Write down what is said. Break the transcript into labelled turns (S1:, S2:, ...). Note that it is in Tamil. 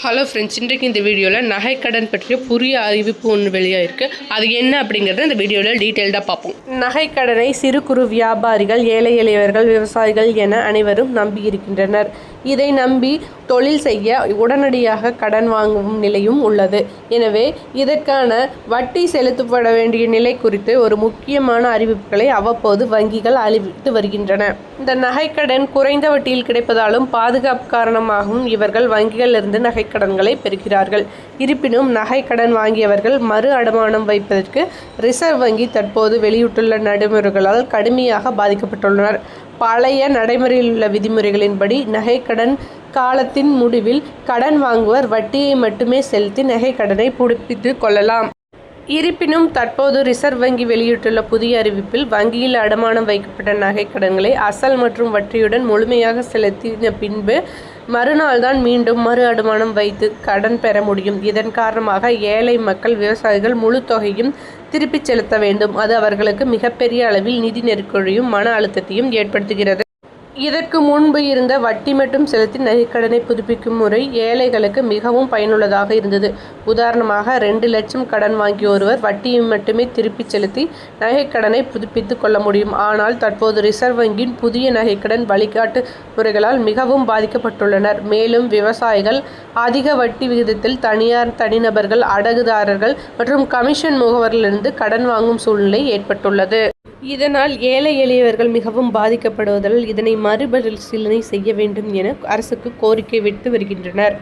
S1: ஹலோ ஃப்ரெண்ட்ஸ், இன்றைக்கு இந்த வீடியோவில் நகைக்கடன் பற்றிய புதிய அறிவிப்பு ஒன்று வெளியாயிருக்கு. அது என்ன அப்படிங்கிறத இந்த வீடியோவில் டீட்டெயில்டாக பார்ப்போம். நகைக்கடனை சிறு குறு வியாபாரிகள், ஏழை எளியவர்கள், விவசாயிகள் என அனைவரும் நம்பியிருக்கின்றனர். இதை நம்பி தொழில் செய்ய உடனடியாக கடன் வாங்கும் நிலையும் உள்ளது. எனவே இதற்கான வட்டி செலுத்தப்பட வேண்டிய நிலை குறித்து ஒரு முக்கியமான அறிவிப்புகளை அவ்வப்போது வங்கிகள் அறிவித்து வருகின்றன. இந்த நகைக்கடன் குறைந்த வட்டியில் கிடைப்பதாலும் பாதுகாப்பு காரணமாகவும் இவர்கள் வங்கிகளிலிருந்து நகைக்கடன்களை பெறுகிறார்கள். இருப்பினும் நகைக்கடன் வாங்கியவர்கள் மறு அடமானம் வைப்பதற்கு ரிசர்வ் வங்கி தற்போது வெளியிட்டுள்ள நடைமுறைகளால் கடுமையாக பாதிக்கப்பட்டுள்ளனர். பழைய நடைமுறையில் உள்ள விதிமுறைகளின்படி நகைக்கடன் காலத்தின் முடிவில் கடன் வாங்குவர் வட்டியை மட்டுமே செலுத்தி நகைக்கடனை புதுப்பித்துக் கொள்ளலாம். இருப்பினும் தற்போது ரிசர்வ் வங்கி வெளியிட்டுள்ள புதிய அறிவிப்பில் வங்கியில் அடமானம் வைக்கப்பட்ட நகைக்கடன்களை அசல் மற்றும் வட்டியுடன் முழுமையாக செலுத்திய பின்பு மறுநாள் தான் மீண்டும் மறு அடமானம் வைத்து கடன் பெற முடியும். இதன் காரணமாக ஏழை மக்கள், விவசாயிகள் முழு தொகையும் திருப்பிச் செலுத்த வேண்டும். அது அவர்களுக்கு மிகப்பெரிய அளவில் நிதி நெருக்கடியும் மன அழுத்தத்தையும் ஏற்படுத்துகிறது. இதற்கு முன்பு இருந்த வட்டி மட்டும் செலுத்தி நகைக்கடனை புதுப்பிக்கும் முறை ஏழைகளுக்கு மிகவும் பயனுள்ளதாக இருந்தது. உதாரணமாக 2 லட்சம் கடன் வாங்கிய ஒருவர் வட்டியை மட்டுமே திருப்பி செலுத்தி நகைக்கடனை புதுப்பித்துக் கொள்ள முடியும். ஆனால் தற்போது ரிசர்வ் வங்கியின் புதிய நகைக்கடன் வழிகாட்டு முறைகளால் மிகவும் பாதிக்கப்பட்டுள்ளனர். மேலும் விவசாயிகள் அதிக வட்டி விகிதத்தில் தனியார், தனிநபர்கள், அடகுதாரர்கள் மற்றும் கமிஷன் முகவரிலிருந்து கடன் வாங்கும் சூழ்நிலை ஏற்பட்டுள்ளது. இதனால் ஏழை எளியவர்கள் மிகவும் பாதிக்கப்படுவதால் இதனை மறுபரிசீலனை செய்ய வேண்டும் என அரசுக்கு கோரிக்கை விடுத்து வருகின்றனர்.